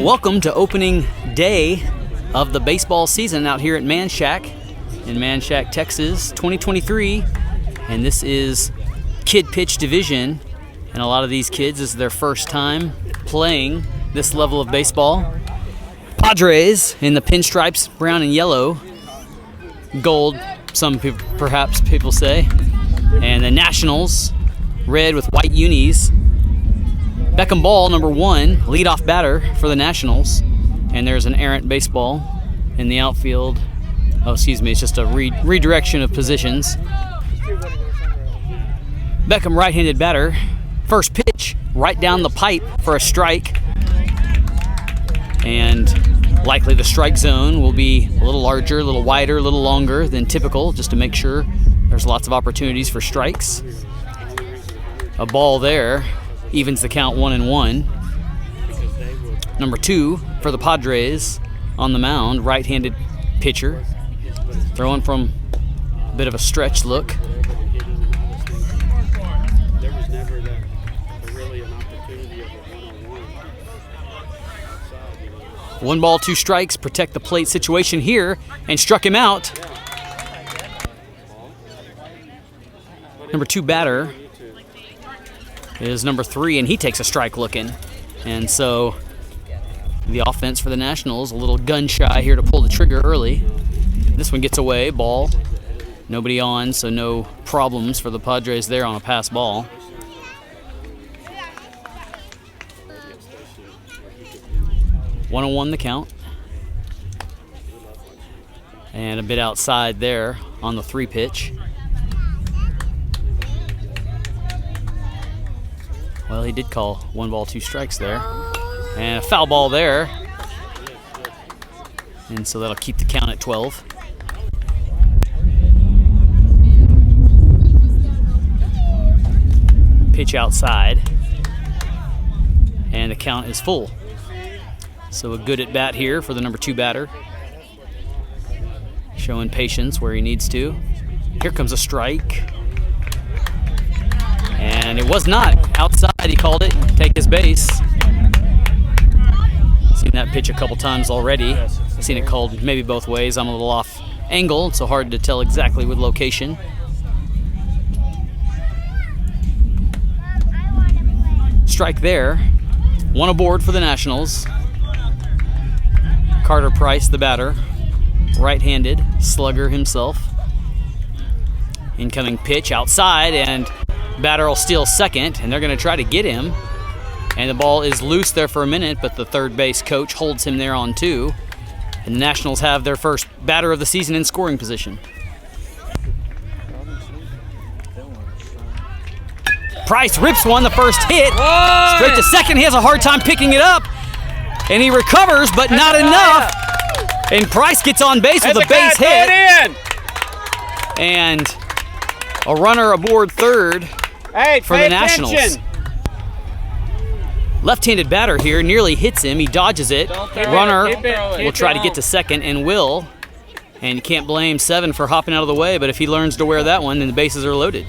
Welcome to opening day of the baseball season out here at Manchaca in Manchaca, Texas, 2023. And this is Kid Pitch Division. And a lot of these kids, this is their first time playing this level of baseball. Padres in the pinstripes, brown and yellow. Gold, some people, perhaps people say. And the Nationals, red with white unis. Beckham Ball, number 1, leadoff batter for the Nationals. And there's an errant baseball in the outfield. Oh, excuse me, it's just a redirection of positions. Beckham, right-handed batter. First pitch, right down the pipe for a strike. And likely the strike zone will be a little larger, a little wider, a little longer than typical, just to make sure there's lots of opportunities for strikes. A ball there evens the count 1-1. Number 2 for the Padres on the mound, right-handed pitcher. Throwing from a bit of a stretch look. There was never really an opportunity of a one-on-one. 1 ball, 2 strikes, protect the plate situation here, and struck him out. Number 2 batter is number 3, and he takes a strike looking. And so the offense for the Nationals a little gun shy here to pull the trigger early. This one gets away, ball. Nobody on, so no problems for the Padres there on a pass ball. One on one the count. And a bit outside there on the 3 pitch. Well, he did call 1 ball, 2 strikes there. And a foul ball there. And so that'll keep the count at 12. Pitch outside. And the count is full. So a good at bat here for the number 2 batter. Showing patience where he needs to. Here comes a strike. And it was not outside, he called it, take his base. Seen that pitch a couple times already. Seen it called maybe both ways. I'm a little off angle, so hard to tell exactly with location. Strike there. 1 aboard for the Nationals. Carter Price, the batter. Right-handed, slugger himself. Incoming pitch outside, and batter will steal second, and they're going to try to get him. And the ball is loose there for a minute, but the third base coach holds him there on 2. And the Nationals have their first batter of the season in scoring position. Price rips one, the first hit. Straight to second. He has a hard time picking it up. And he recovers, but not enough. And Price gets on base with a base hit. And a runner aboard third for the Nationals. Left-handed batter here, nearly hits him. He dodges it. Runner will try to get to second and will. And you can't blame 7 for hopping out of the way, but if he learns to wear that one, then the bases are loaded.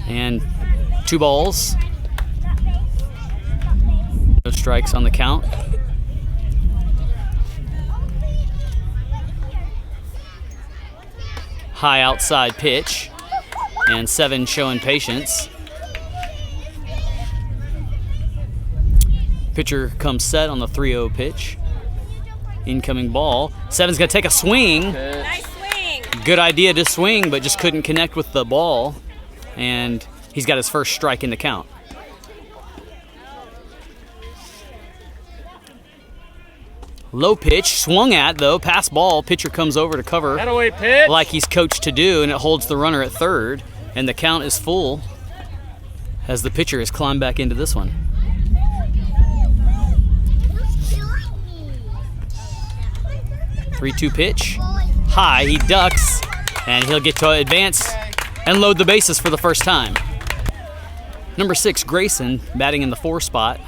And 2 balls. No strikes on the count. High outside pitch, and 7 showing patience. Pitcher comes set on the 3-0 pitch. Incoming ball. 7's gonna take a swing. Nice swing. Good idea to swing, but just couldn't connect with the ball. And he's got his first strike in the count. Low pitch, swung at though, pass ball. Pitcher comes over to cover like he's coached to do, and it holds the runner at third. And the count is full as the pitcher has climbed back into this one. Three-two pitch, high, he ducks, and he'll get to advance and load the bases for the first time. Number 6, Grayson, batting in the 4 spot,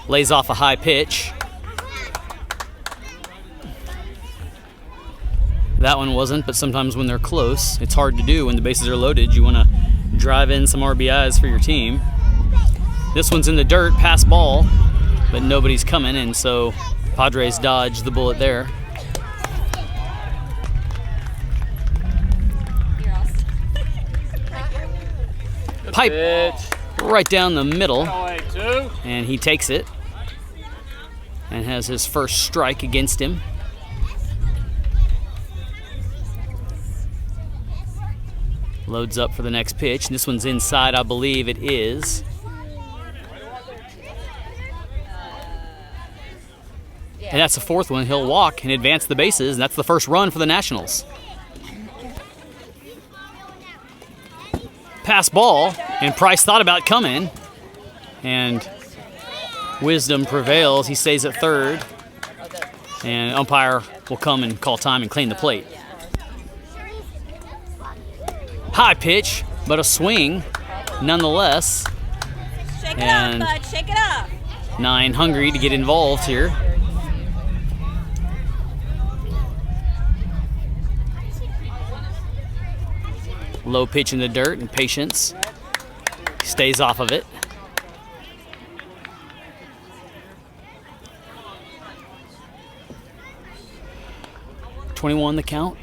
lays off a high pitch. That one wasn't, but sometimes when they're close, it's hard to do when the bases are loaded. You want to drive in some RBIs for your team. This one's in the dirt, pass ball, but nobody's coming, and so Padres dodge the bullet there. Pipe right down the middle, and he takes it and has his first strike against him. Loads up for the next pitch. This one's inside, I believe it is. And that's the fourth one. He'll walk and advance the bases, and that's the first run for the Nationals. Pass ball, and Price thought about coming, and wisdom prevails. He stays at third, and umpire will come and call time and clean the plate. High pitch, but a swing nonetheless. Shake it up, bud. Shake it up. 9 hungry to get involved here. Low pitch in the dirt, and Patience stays off of it. .21 the count,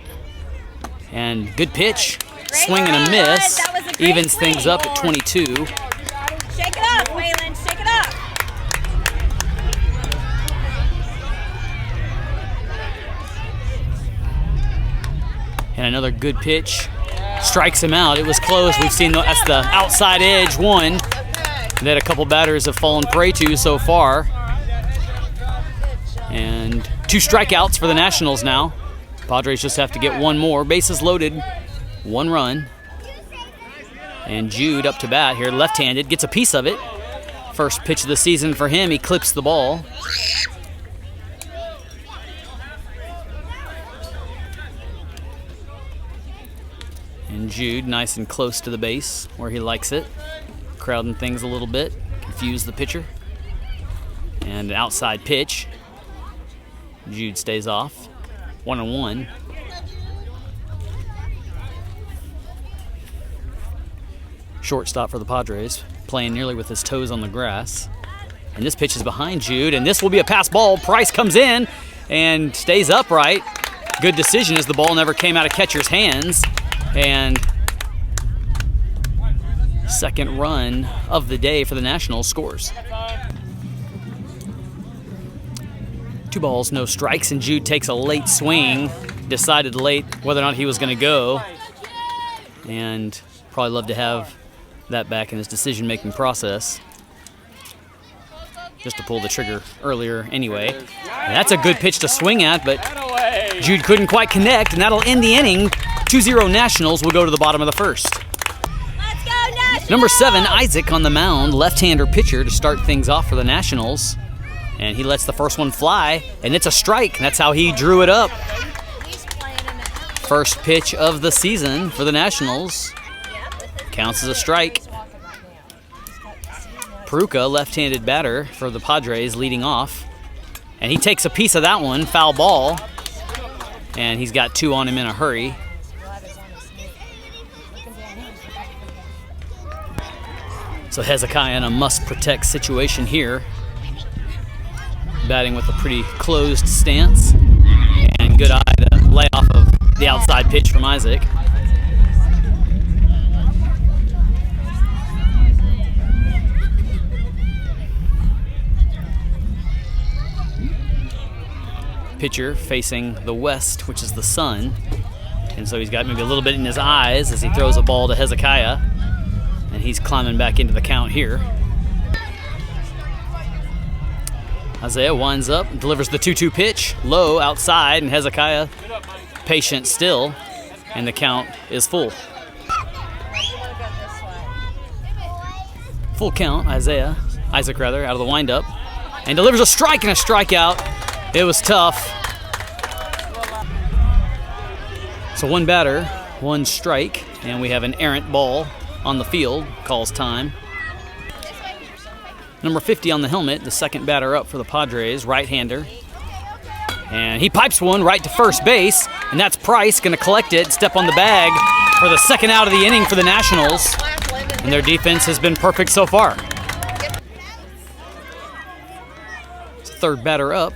and good pitch. Swing and a miss. Evens things up at 22. Shake it up, Waylon. Shake it up. And another good pitch. Strikes him out. It was close. We've seen that's the outside edge one that a couple batters have fallen prey to so far. And 2 strikeouts for the Nationals now. Padres just have to get one more. Bases loaded. 1 run. And Jude up to bat here, left-handed, gets a piece of it. First pitch of the season for him. He clips the ball. And Jude nice and close to the base where he likes it. Crowding things a little bit. Confuse the pitcher. And an outside pitch. Jude stays off. 1-1. Shortstop for the Padres, playing nearly with his toes on the grass. And this pitch is behind Jude, and this will be a pass ball. Price comes in and stays upright. Good decision as the ball never came out of catcher's hands. And second run of the day for the Nationals scores. 2 balls, no strikes, and Jude takes a late swing. Decided late whether or not he was going to go. And probably love to have that back in his decision-making process. Just to pull the trigger earlier anyway. And that's a good pitch to swing at, but Jude couldn't quite connect, and that'll end the inning. 2-0 Nationals will go to the bottom of the first. Let's go, Nationals! Number 7, Isaac on the mound, left-hander pitcher to start things off for the Nationals. And he lets the first one fly, and it's a strike. That's how he drew it up. First pitch of the season for the Nationals. Counts as a strike. Peruka, left-handed batter for the Padres, leading off. And he takes a piece of that one, foul ball. And he's got 2 on him in a hurry. So Hezekiah in a must-protect situation here. Batting with a pretty closed stance. And good eye to lay off of the outside pitch from Isaac. Pitcher facing the west, which is the sun. And so he's got maybe a little bit in his eyes as he throws a ball to Hezekiah. And he's climbing back into the count here. Isaiah winds up, delivers the 2-2 pitch, low outside, and Hezekiah patient still, and the count is full. Full count, Isaac out of the windup, and delivers a strike and a strikeout. It was tough. So 1 batter, 1 strike, and we have an errant ball on the field, calls time. Number 50 on the helmet, the second batter up for the Padres, right-hander. And he pipes one right to first base, and that's Price, going to collect it, step on the bag for the second out of the inning for the Nationals. And their defense has been perfect so far. third batter up.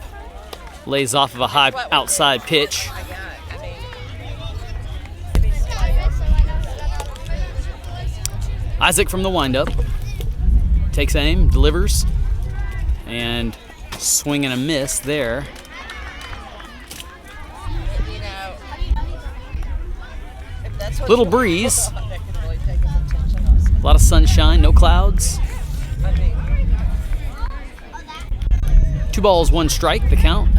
Lays off of a high outside pitch. Isaac from the windup. Takes aim, delivers, and swing and a miss there. Little breeze. A lot of sunshine, no clouds. 2 balls, 1 strike, the count.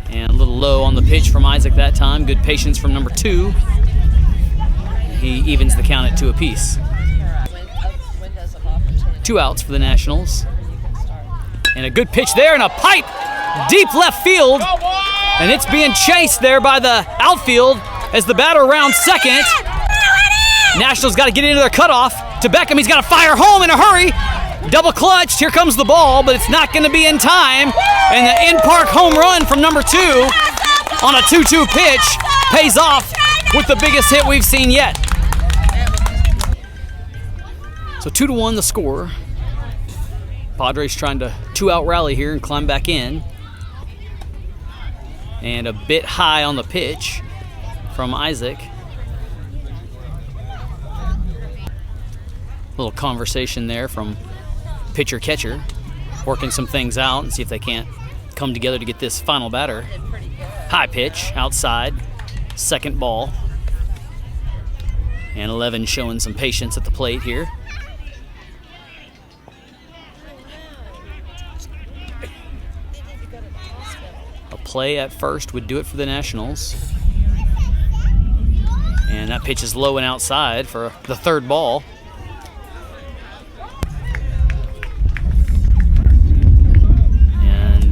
And a little low on the pitch from Isaac that time. Good patience from number 2. He evens the count at 2 apiece. 2 outs for the Nationals. And a good pitch there and a pipe deep left field. And it's being chased there by the outfield as the batter rounds second. Nationals got to get into their cutoff. To Beckham, he's got to fire home in a hurry. Double clutched, here comes the ball, but it's not going to be in time. And the in-park home run from number 2 on a 2-2 pitch pays off with the biggest hit we've seen yet. So 2-1 the score. Padres trying to 2-out rally here and climb back in. And a bit high on the pitch from Isaac. Little conversation there from pitcher-catcher, working some things out and see if they can't come together to get this final batter. High pitch, outside, second ball. And 11 showing some patience at the plate here. A play at first would do it for the Nationals. And that pitch is low and outside for the third ball.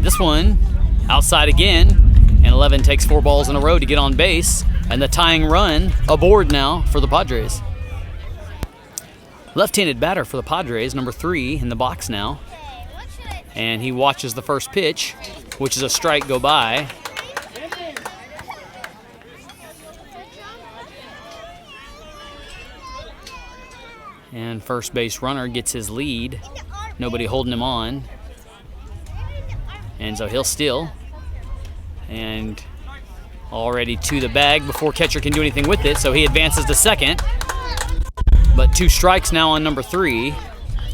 This one outside again, and 11 takes 4 balls in a row to get on base, and the tying run aboard now for the Padres. Left-handed batter for the Padres, number 3 in the box now, and he watches the first pitch, which is a strike, go by. And first base runner gets his lead, nobody holding him on. And so he'll steal, and already to the bag before catcher can do anything with it, so he advances to second. But 2 strikes now on number 3,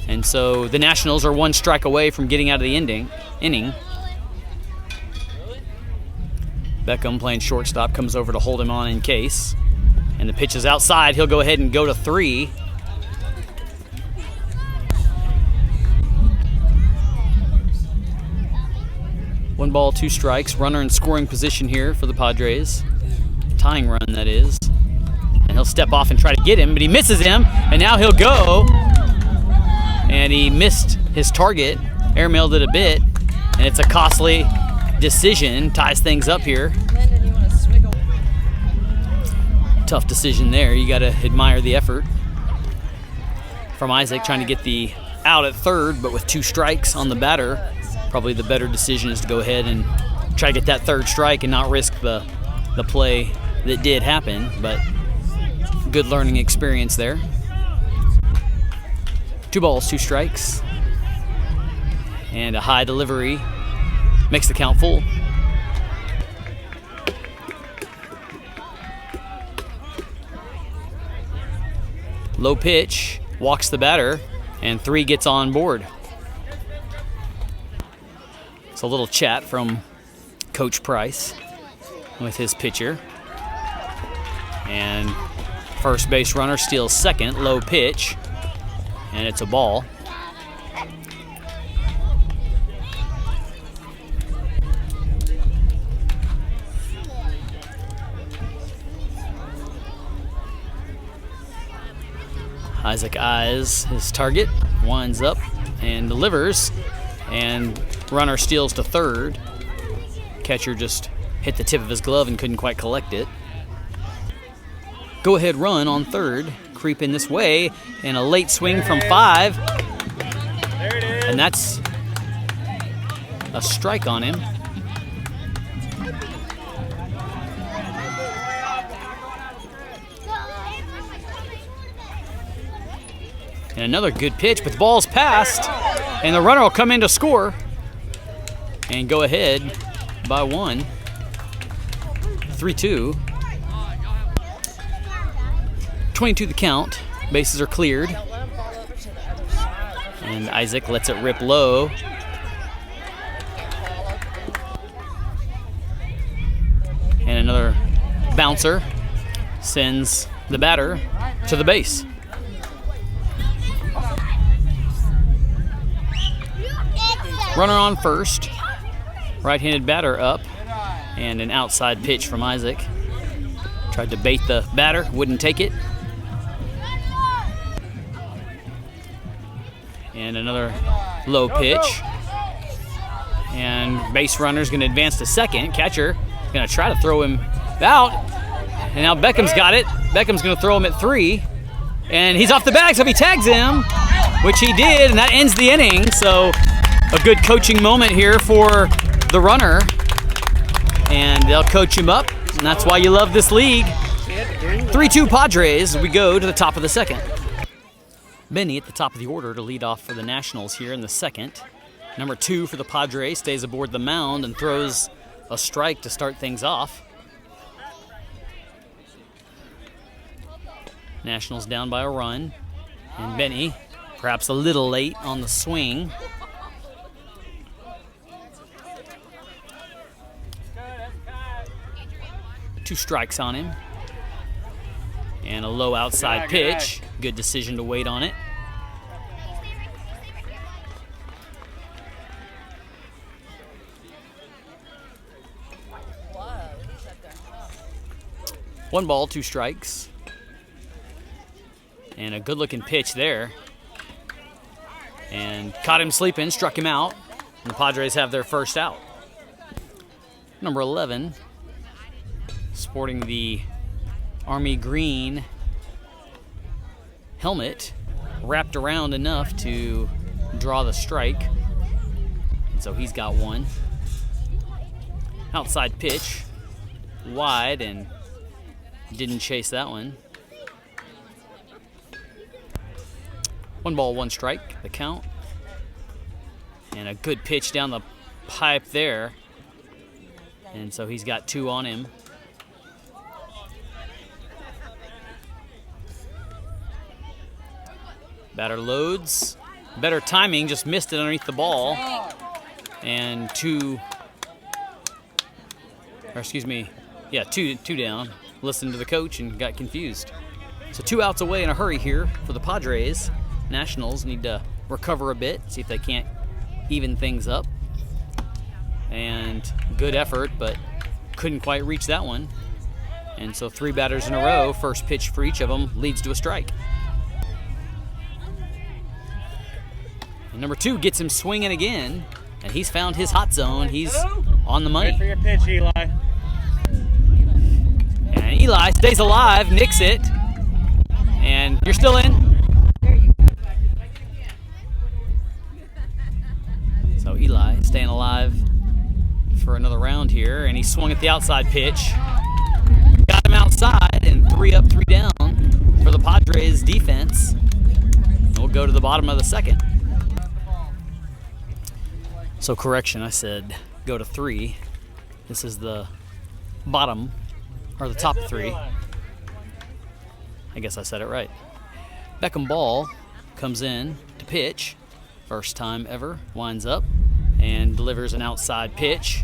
and so the Nationals are 1 strike away from getting out of the inning. Beckham playing shortstop comes over to hold him on in case, and the pitch is outside. He'll go ahead and go to 3. One ball, 2 strikes. Runner in scoring position here for the Padres. Tying run, that is. And he'll step off and try to get him, but he misses him, and now he'll go. And he missed his target, airmailed it a bit, and it's a costly decision. Ties things up here. Tough decision there. You got to admire the effort from Isaac trying to get the out at third, but with 2 strikes on the batter. Probably the better decision is to go ahead and try to get that third strike and not risk the play that did happen, but good learning experience there. 2 balls, 2 strikes, and a high delivery makes the count full. Low pitch, walks the batter, and 3 gets on board. It's a little chat from Coach Price with his pitcher. And first base runner steals second, low pitch, and it's a ball. Isaac eyes his target, winds up and delivers, and runner steals to third. Catcher just hit the tip of his glove and couldn't quite collect it. Go ahead run on third, creeping this way, and a late swing from 5. And that's a strike on him. And another good pitch, but the ball's passed, and the runner will come in to score and go ahead by 1. 3-2. 22 the count. Bases are cleared. And Isaac lets it rip low. And another bouncer sends the batter to the base. Runner on first. Right-handed batter up. And an outside pitch from Isaac. Tried to bait the batter, wouldn't take it. And another low pitch. And base runner's going to advance to second. Catcher going to try to throw him out. And now Beckham's got it. Beckham's going to throw him at 3. And he's off the bag, so he tags him, which he did, and that ends the inning. So a good coaching moment here for the runner. And they'll coach him up, and that's why you love this league. 3-2 Padres. We go to the top of the second. Benny at the top of the order to lead off for the Nationals here in the second. Number 2 for the Padres stays aboard the mound and throws a strike to start things off. Nationals down by a run. And Benny, perhaps a little late on the swing. Two strikes on him. And a low outside pitch. Good decision to wait on it. One ball, 2 strikes. And a good-looking pitch there. And caught him sleeping, struck him out. And the Padres have their first out. Number 11, sporting the Army green helmet, wrapped around enough to draw the strike. And so he's got one. Outside pitch, wide, and didn't chase that one. 1 ball, 1 strike, the count. And a good pitch down the pipe there. And so he's got 2 on him. Batter loads. Better timing, just missed it underneath the ball. And 2 down. Listened to the coach and got confused. So 2 outs away in a hurry here for the Padres. Nationals need to recover a bit, see if they can't even things up. And good effort, but couldn't quite reach that one. And so 3 batters in a row, first pitch for each of them leads to a strike. And number 2 gets him swinging again, and he's found his hot zone. He's on the money. Wait for your pitch, Eli. And Eli stays alive, nicks it, and you're still in. So Eli staying alive for another round here, and he swung at the outside pitch. Got him outside, and 3 up, 3 down for the Padres defense. And we'll go to the bottom of the second. So correction, I said go to 3. This is the bottom, or the top 3. I guess I said it right. Beckham Ball comes in to pitch. First time ever, winds up and delivers an outside pitch.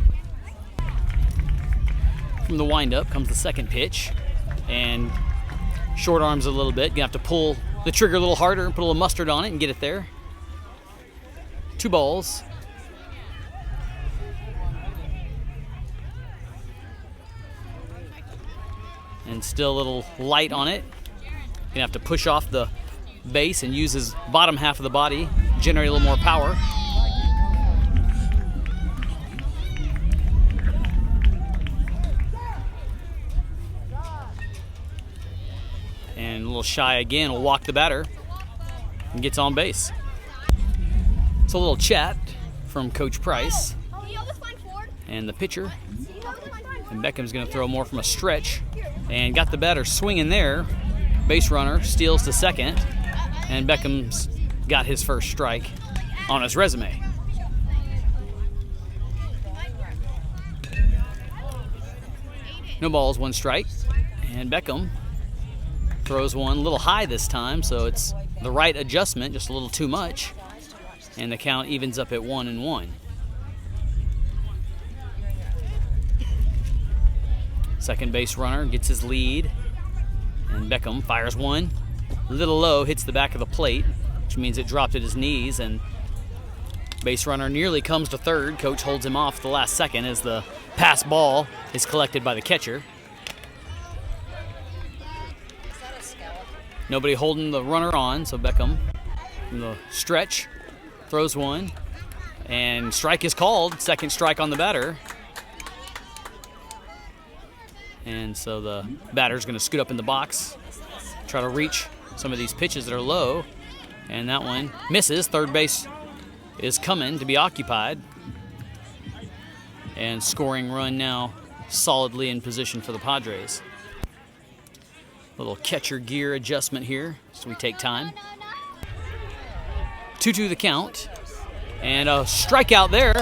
From the windup comes the second pitch, and short arms a little bit. You have to pull the trigger a little harder and put a little mustard on it and get it there. 2 balls. And still a little light on it. Gonna have to push off the base and use his bottom half of the body, generate a little more power. And a little shy again, will walk the batter and gets on base. So a little chat from Coach Price and the pitcher. And Beckham's gonna throw more from a stretch and got the batter swinging there. Base runner steals to second. And Beckham's got his first strike on his resume. No balls, 1 strike. And Beckham throws one a little high this time, so it's the right adjustment, just a little too much. And the count evens up at 1-1. Second base runner gets his lead. And Beckham fires one. A little low, hits the back of the plate, which means it dropped at his knees. And base runner nearly comes to third. Coach holds him off the last second as the pass ball is collected by the catcher. Nobody holding the runner on, so Beckham from the stretch throws one. And strike is called. Second strike on the batter. And so the batter's going to scoot up in the box, try to reach some of these pitches that are low. And that one misses. Third base is coming to be occupied. And scoring run now solidly in position for the Padres. Little catcher gear adjustment here, so we take time. 2-2 the count. And a strikeout there.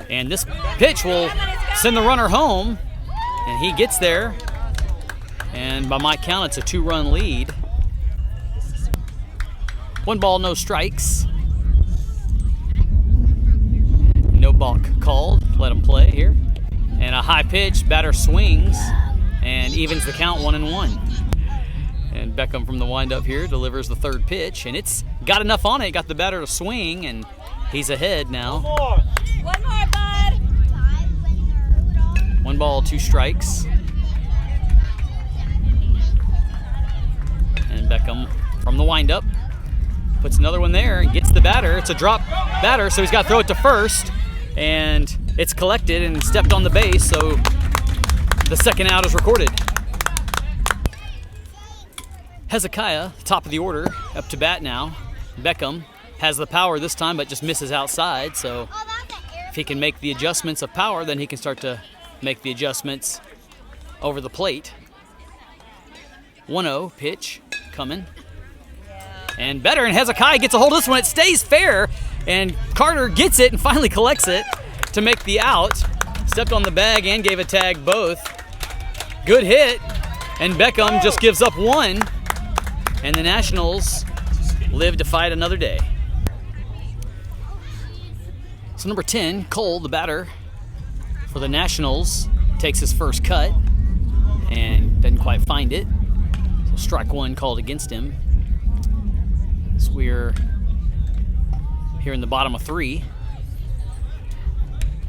And this pitch will send the runner home. And he gets there. And by my count, it's a 2-run lead. 1 ball, no strikes. No balk called. Let him play here. And a high pitch, batter swings and evens the count 1-1. And Beckham from the windup here delivers the third pitch, and it's got enough on it, got the batter to swing, and he's ahead now. One more, bud. 1 ball, 2 strikes. And Beckham from the windup puts another one there and gets the batter. It's a drop batter, so he's got to throw it to first. And it's collected and stepped on the base, so the second out is recorded. Hezekiah, top of the order, up to bat now. Beckham has the power this time, but just misses outside, so if he can make the adjustments of power, then he can start to make the adjustments over the plate. 1-0 pitch coming. And better, and Hezekiah gets a hold of this one. It stays fair, and Carter gets it and finally collects it to make the out. Stepped on the bag and gave a tag both. Good hit, and Beckham just gives up 1, and the Nationals live to fight another day. So number 10, Cole, the batter for the Nationals, takes his first cut and doesn't quite find it. So strike 1 called against him. So we're here in the bottom of 3.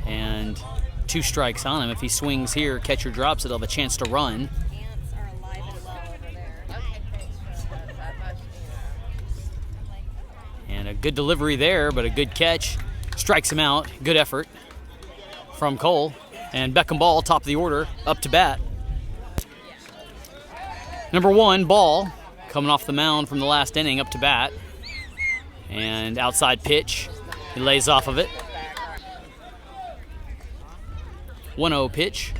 And 2 strikes on him. If he swings here, catcher drops it, he'll have a chance to run. Ants are alive and well over there. And a good delivery there, but a good catch. Strikes him out. Good effort from Cole. And Beckham Ball, top of the order, up to bat. Number 1, Ball, coming off the mound from the last inning, up to bat. And outside pitch. He lays off of it. 1-0 pitch.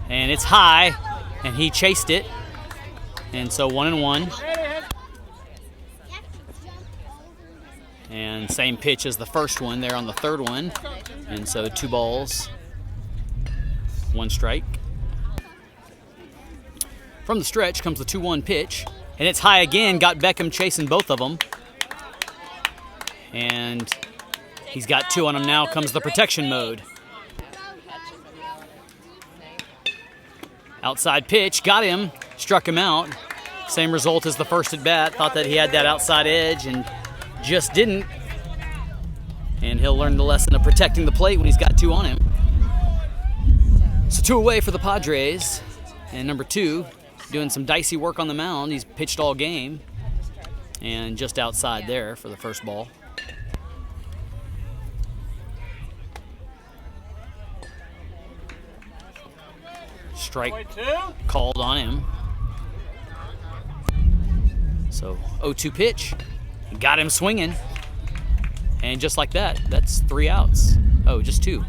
And it's high, and he chased it. And so 1-1. And same pitch as the first one there on the third one. And so 2 balls, 1 strike. From the stretch comes the 2-1 pitch. And it's high again, got Beckham chasing both of them. And he's got 2 on him now, comes the protection mode. Outside pitch, got him, struck him out. Same result as the first at bat. Thought that he had that outside edge and just didn't. And he'll learn the lesson of protecting the plate when he's got 2 on him. So 2 away for the Padres. And number 2, doing some dicey work on the mound. He's pitched all game. And just outside there for the first ball. Strike called on him. So 0-2 pitch. Got him swinging. And just like that, that's 3 outs. Oh, just 2.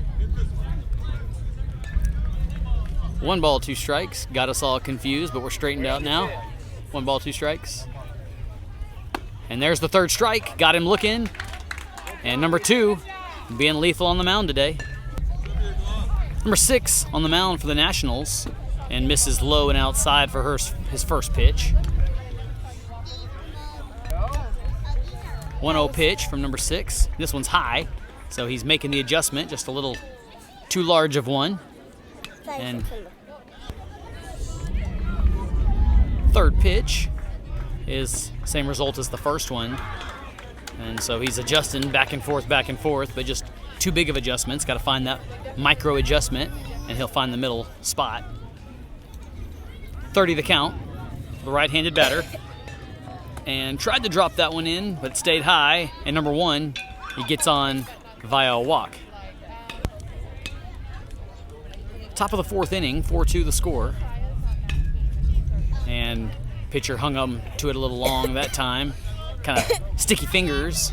1 ball, 2 strikes. Got us all confused, but we're straightened out now. 1 ball, 2 strikes. And there's the 3rd strike. Got him looking. And number 2 being lethal on the mound today. Number 6 on the mound for the Nationals and misses low and outside for his first pitch. 1-0 pitch from number 6. This one's high, so he's making the adjustment, just a little too large of one. And 3rd pitch is same result as the first one. And so he's adjusting back and forth, but just too big of adjustments. Got to find that micro adjustment, and he'll find the middle spot. 30 the count, the right-handed batter. And tried to drop that one in, but stayed high. And number 1, he gets on via a walk. Top of the 4th inning, 4-2 the score. And pitcher hung him to it a little long that time. Kind of sticky fingers.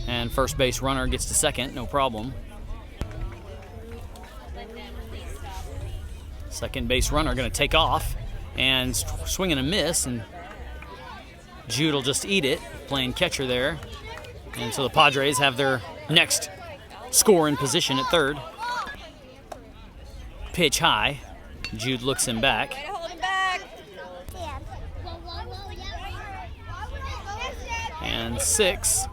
And first base runner gets to second, no problem. Second base runner going to take off and swing and a miss. And Jude will just eat it, playing catcher there. And so the Padres have their next score in position at 3rd. Pitch high. Jude looks him back. Way to hold him back. And 6.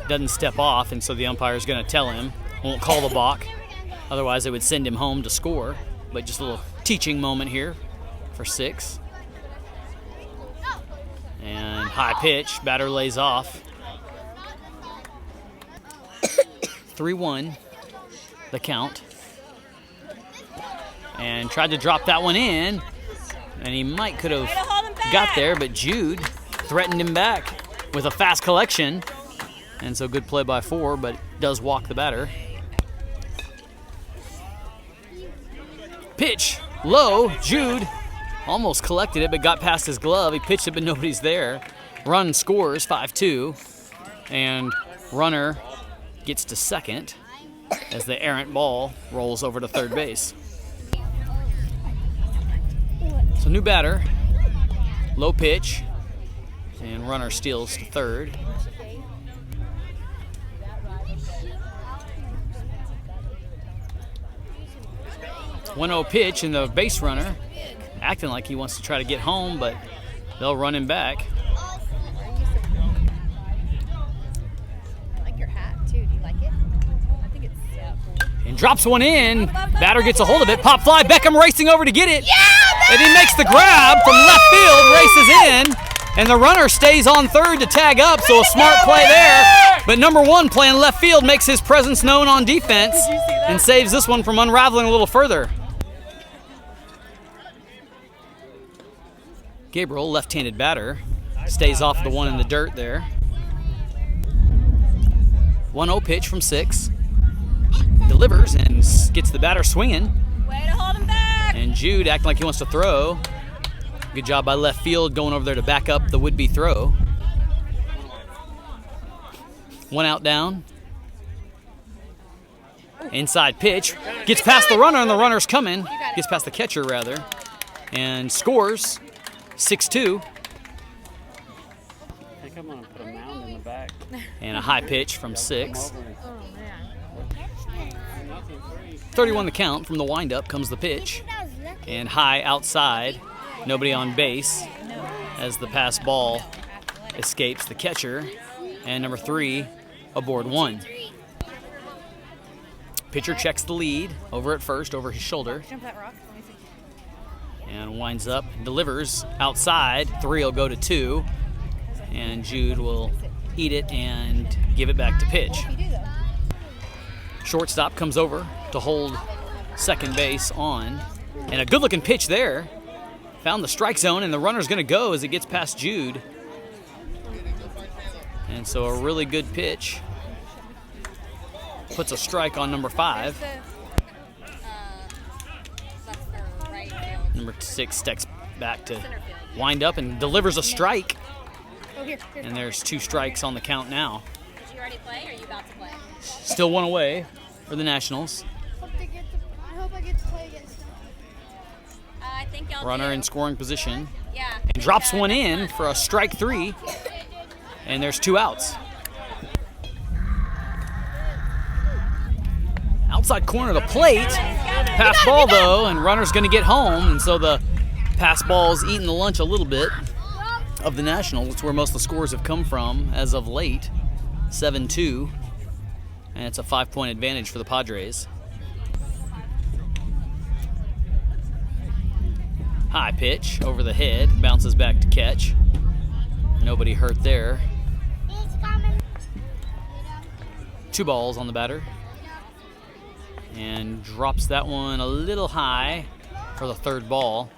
Doesn't step off, and so the umpire's going to tell him. Won't call the balk. Otherwise, they would send him home to score. But just a little teaching moment here for 6. And high pitch. Batter lays off. 3-1 the count. And tried to drop that one in. And he could have got there, but Jude threatened him back with a fast collection. And so good play by 4, but does walk the batter. Pitch low. Jude almost collected it, but got past his glove. He pitched it, but nobody's there. Run scores 5-2. And runner gets to second as the errant ball rolls over to 3rd base. So new batter, low pitch, and runner steals to 3rd. 1-0 pitch, and the base runner acting like he wants to try to get home, but they'll run him back. I like your hat too. Do you like it? I think it's so cool. And drops one in. Batter gets a hold of it. Pop fly. Beckham racing over to get it. Yeah! And he makes the grab from left field, races in, and the runner stays on 3rd to tag up, so a smart play there. But number 1 playing left field makes his presence known on defense and saves this one from unraveling a little further. Gabriel, left-handed batter, stays off the one in the dirt there. 1-0 pitch from 6. Delivers and gets the batter swinging. Way to hold him back. And Jude acting like he wants to throw. Good job by left field going over there to back up the would-be throw. 1 out down. Inside pitch. Gets past the runner, and the runner's coming. Gets past the catcher, rather. And scores 6-2. Hey, come on, put a mound in the back. And a high pitch from 6. Over. 31 the count. From the windup comes the pitch. And high outside. Nobody on base as the pass ball escapes the catcher. And number 3 aboard 1. Pitcher checks the lead over at first, over his shoulder. Jump that rock. Let me see. And winds up, delivers outside. 3 will go to 2. And Jude will eat it and give it back to pitch. Shortstop comes over to hold second base on. And a good-looking pitch there. Found the strike zone, and the runner's going to go as it gets past Jude. And so a really good pitch. Puts a strike on number 5. Number 6 steps back to wind up and delivers a strike. And there's 2 strikes on the count now. Did you already play or are you about to play? Still 1 away for the Nationals. I get to play against them. I think y'all Runner do. in scoring position. Yeah. And drops one in for a strike 3. And there's 2 outs. Outside corner of the plate. Pass ball though, and runner's going to get home. And so the pass ball's eating the lunch a little bit of the Nationals. It's where most of the scores have come from as of late. 7-2. And it's a 5-point advantage for the Padres. High pitch over the head, bounces back to catch. Nobody hurt there. 2 balls on the batter. And drops that one a little high for the 3rd ball.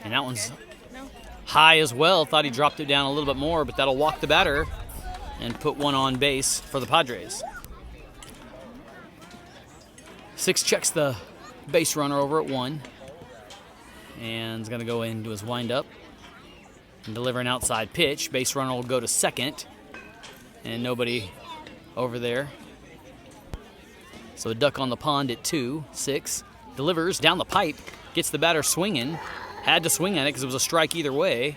And that one's high as well. Thought he dropped it down a little bit more, but that'll walk the batter and put one on base for the Padres. 6 checks the base runner over at 1. And is going to go into his windup and deliver an outside pitch. Base runner will go to 2nd. And nobody over there. So a duck on the pond at 2. 6. Delivers down the pipe. Gets the batter swinging. Had to swing at it because it was a strike either way.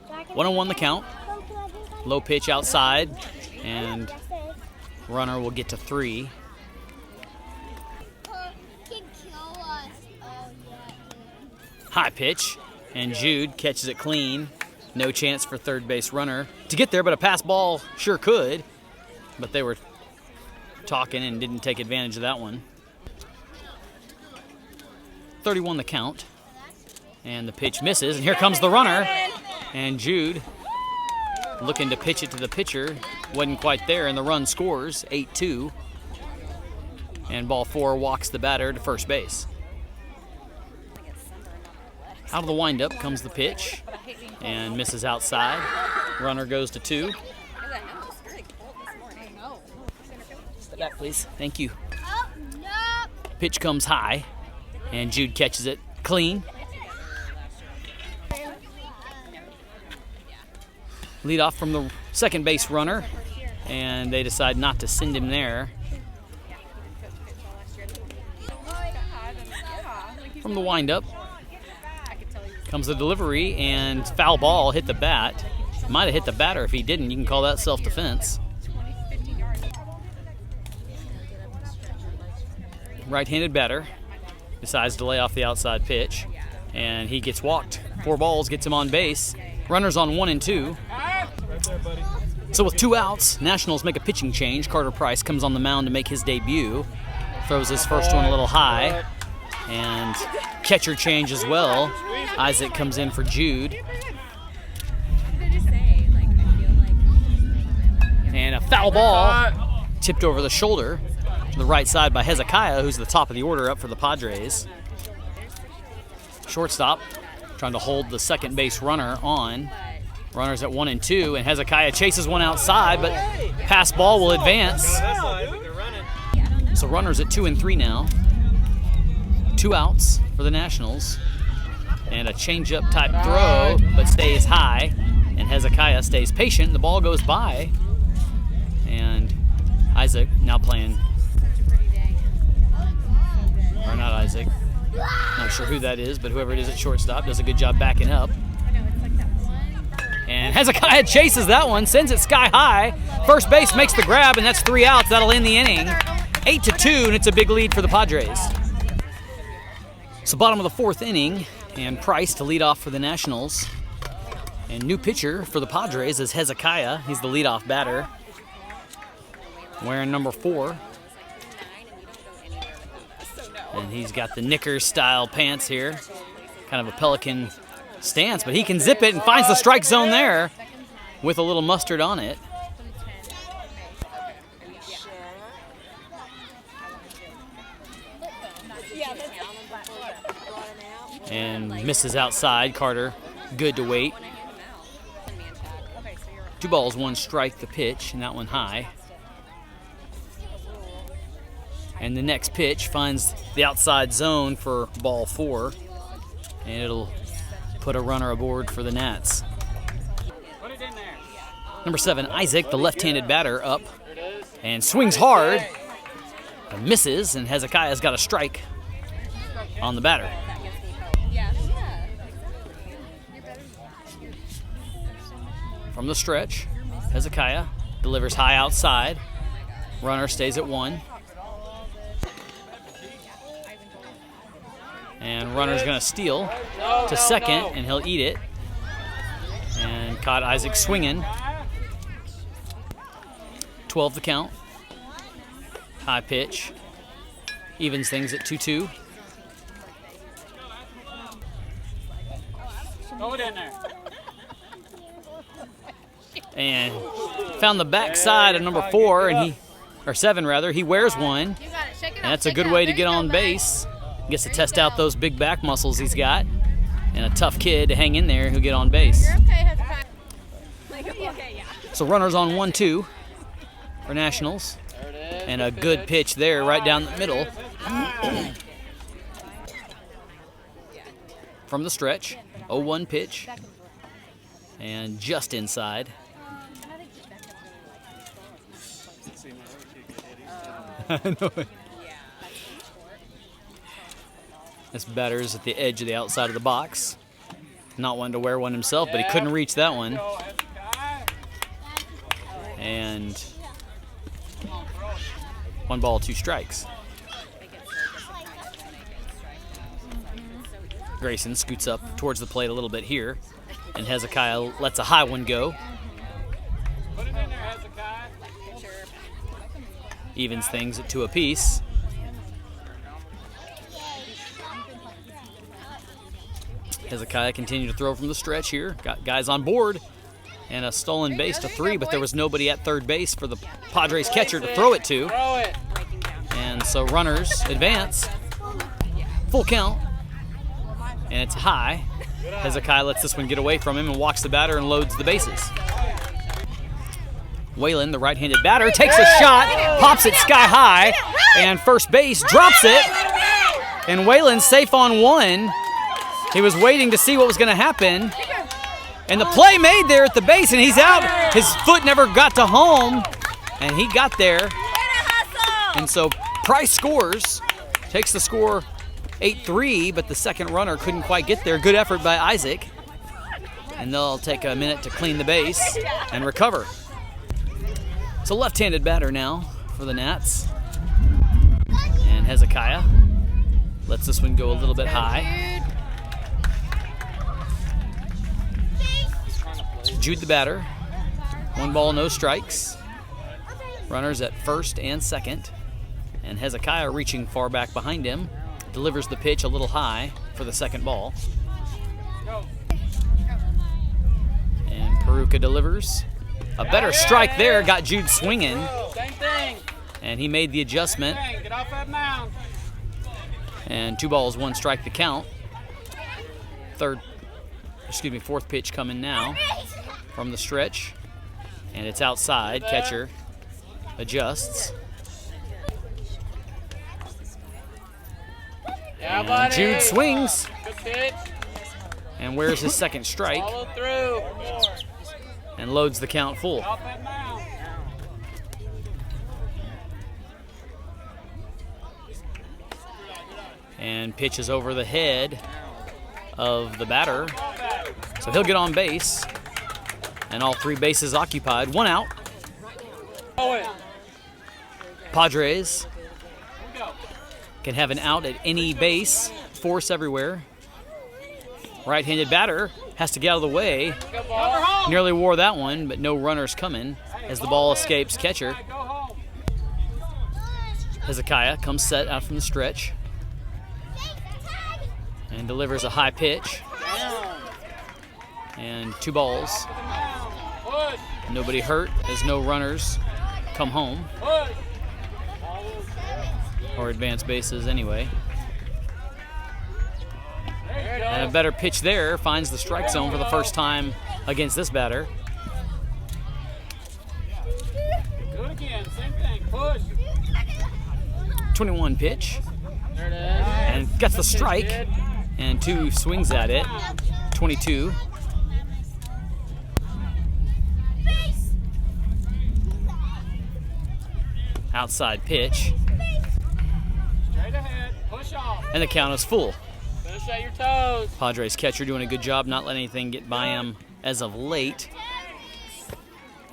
1-1 the count. Low pitch outside. And runner will get to 3. High pitch, and Jude catches it clean. No chance for 3rd base runner to get there, but a pass ball sure could. But they were talking and didn't take advantage of that one. 31 the count, and the pitch misses, and here comes the runner. And Jude looking to pitch it to the pitcher, wasn't quite there, and the run scores, 8-2. And ball 4 walks the batter to first base. Out of the windup comes the pitch, and misses outside. Runner goes to 2. Step back, please. Thank you. Pitch comes high, and Jude catches it clean. Lead off from the 2nd base runner, and they decide not to send him there. From the windup comes the delivery, and foul ball hit the bat. Might have hit the batter. If he didn't, you can call that self-defense. Right-handed batter decides to lay off the outside pitch, and he gets walked. 4 balls gets him on base. Runners on 1 and 2. So with 2 outs, Nationals make a pitching change. Carter Price comes on the mound to make his debut. Throws his first one a little high. And catcher change as well. Isaac comes in for Jude. And a foul ball tipped over the shoulder to the right side by Hezekiah, who's the top of the order up for the Padres. Shortstop trying to hold the 2nd base runner on. Runners at 1 and 2, and Hezekiah chases one outside, but pass ball will advance. So runners at 2 and 3 now. 2 outs for the Nationals, and a change-up type throw, but stays high, and Hezekiah stays patient. The ball goes by, and Isaac now playing, or not Isaac, not sure who that is, but whoever it is at shortstop does a good job backing up. And Hezekiah chases that one, sends it sky high. First base makes the grab, and that's 3 outs. That'll end the inning. 8-2, and it's a big lead for the Padres. So bottom of the 4th inning, and Price to lead off for the Nationals. And new pitcher for the Padres is Hezekiah. He's the leadoff batter, wearing number 4. And he's got the Knickers-style pants here, kind of a Pelican stance, but he can zip it and finds the strike zone there with a little mustard on it. And misses outside. Carter, good to wait. 2 balls, 1 strike the pitch, and that one high. And the next pitch finds the outside zone for ball 4, and it'll put a runner aboard for the Nats. Put it in there. Number 7, Isaac, the left-handed batter, up and swings hard. And misses, and Hezekiah's got a strike on the batter. From the stretch, Hezekiah delivers high outside. Runner stays at 1. And runner's going to steal to second, and he'll eat it. And caught Isaac swinging. 12 the count. High pitch. Evens things at 2-2. Throw it in there. And found the backside of number 4, and or 7 rather. He wears one, and that's a good way to get on base. Gets to test out those big back muscles he's got, and a tough kid to hang in there who'll get on base. So runners on 1-2 for Nationals, and a good pitch there right down the middle. From the stretch, 0-1 pitch, and just inside. This batter's at the edge of the outside of the box. Not wanting to wear one himself, but he couldn't reach that one. And 1 ball, 2 strikes. Grayson scoots up towards the plate a little bit here, and Hezekiah lets a high one go. Put it in there, Hezekiah. Evens things at 2 apiece. Hezekiah continued to throw from the stretch here. Got guys on board, and a stolen base to 3, but there was nobody at third base for the Padres catcher to throw it to. Throw it. And so runners advance. Full count. And it's high. Hezekiah lets this one get away from him and walks the batter and loads the bases. Waylon, the right-handed batter, takes a shot, pops it sky high, and first base drops it. And Waylon's safe on 1. He was waiting to see what was going to happen. And the play made there at the base, and he's out. His foot never got to home, and he got there. And so Price scores, takes the score 8-3, but the second runner couldn't quite get there. Good effort by Isaac. And they'll take a minute to clean the base and recover. It's a left-handed batter now for the Nats. And Hezekiah lets this one go a little bit high. Jude the batter. 1 ball, no strikes. Runners at first and second. And Hezekiah reaching far back behind him. Delivers the pitch a little high for the second ball. And Peruka delivers. A better strike there, got Jude swinging. Same thing. And he made the adjustment. Get off that mound. And 2 balls, 1 strike the count. Fourth pitch coming now from the stretch. And it's outside. Catcher adjusts. Yeah, And buddy. Jude swings Good pitch. and wears his second strike Follow through. and loads the count full. Off that mound. And pitches over the head of the batter. So he'll get on base. And all 3 bases occupied. 1 out. Throw it. Padres can have an out at any base. Force everywhere. Right-handed batter has to get out of the way. Go ball. Nearly wore that one, but no runners coming as the ball escapes catcher. Go home. Hezekiah comes set out from the stretch and delivers a high pitch. And 2 balls. Push. Nobody hurt as no runners come home Push. or advance bases anyway. There you And a go. better pitch there finds the strike zone for the first time against this batter. Do it again. Same thing. Push. 21 pitch There it is. and gets the strike and 2 swings at it. 22. Outside pitch. Straight ahead. Push off. And the count is full. Finish at your toes. Padres catcher doing a good job not letting anything get by him as of late,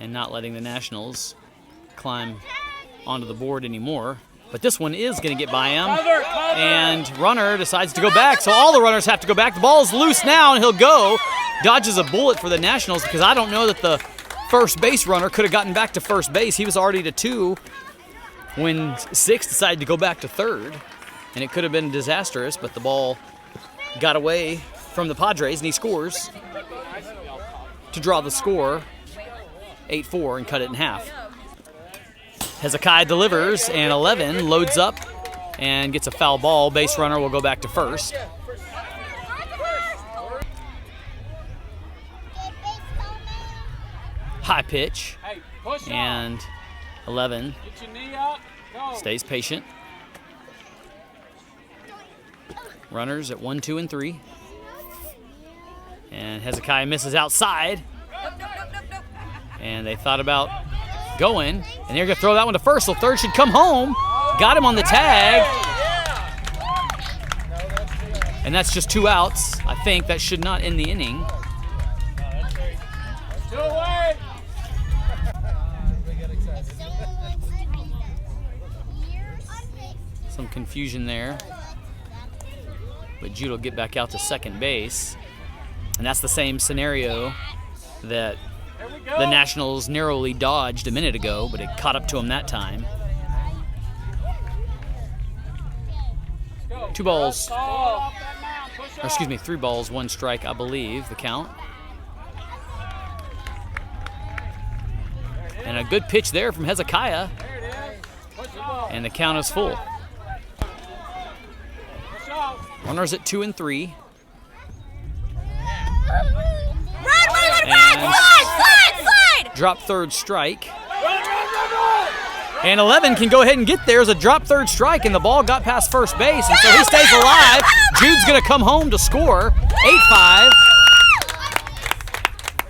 and not letting the Nationals climb onto the board anymore. But this one is going to get by him, and runner decides to go back, so all the runners have to go back. The ball is loose now, and he'll go. Dodges a bullet for the Nationals, because I don't know that the first base runner could have gotten back to first base. He was already to 2 when 6 decided to go back to third, and it could have been disastrous, but the ball got away from the Padres, and he scores to draw the score 8-4 and cut it in half. Hezekiah delivers, and 11 loads up and gets a foul ball. Base runner will go back to first. High pitch, and 11 stays patient. Runners at 1, 2, and 3. And Hezekiah misses outside. And they thought about going, and they're going to throw that one to first, so third should come home. Got him on the tag. And that's just 2 outs. I think that should not end the inning. Some confusion there. But Jude will get back out to second base. And that's the same scenario that the Nationals narrowly dodged a minute ago, but it caught up to him that time. 2 balls, or excuse me, 3 balls, 1 strike, I believe, the count. And a good pitch there from Hezekiah. And the count is full. Runners at 2 and 3. Slide! Drop third strike. And 11 can go ahead and get there as a drop third strike, and the ball got past first base, and so he stays alive. Jude's going to come home to score 8-5.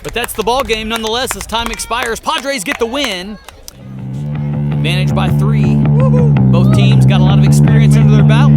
But that's the ball game nonetheless as time expires. Padres get the win. Advantage by 3. Both teams got a lot of experience under their belt.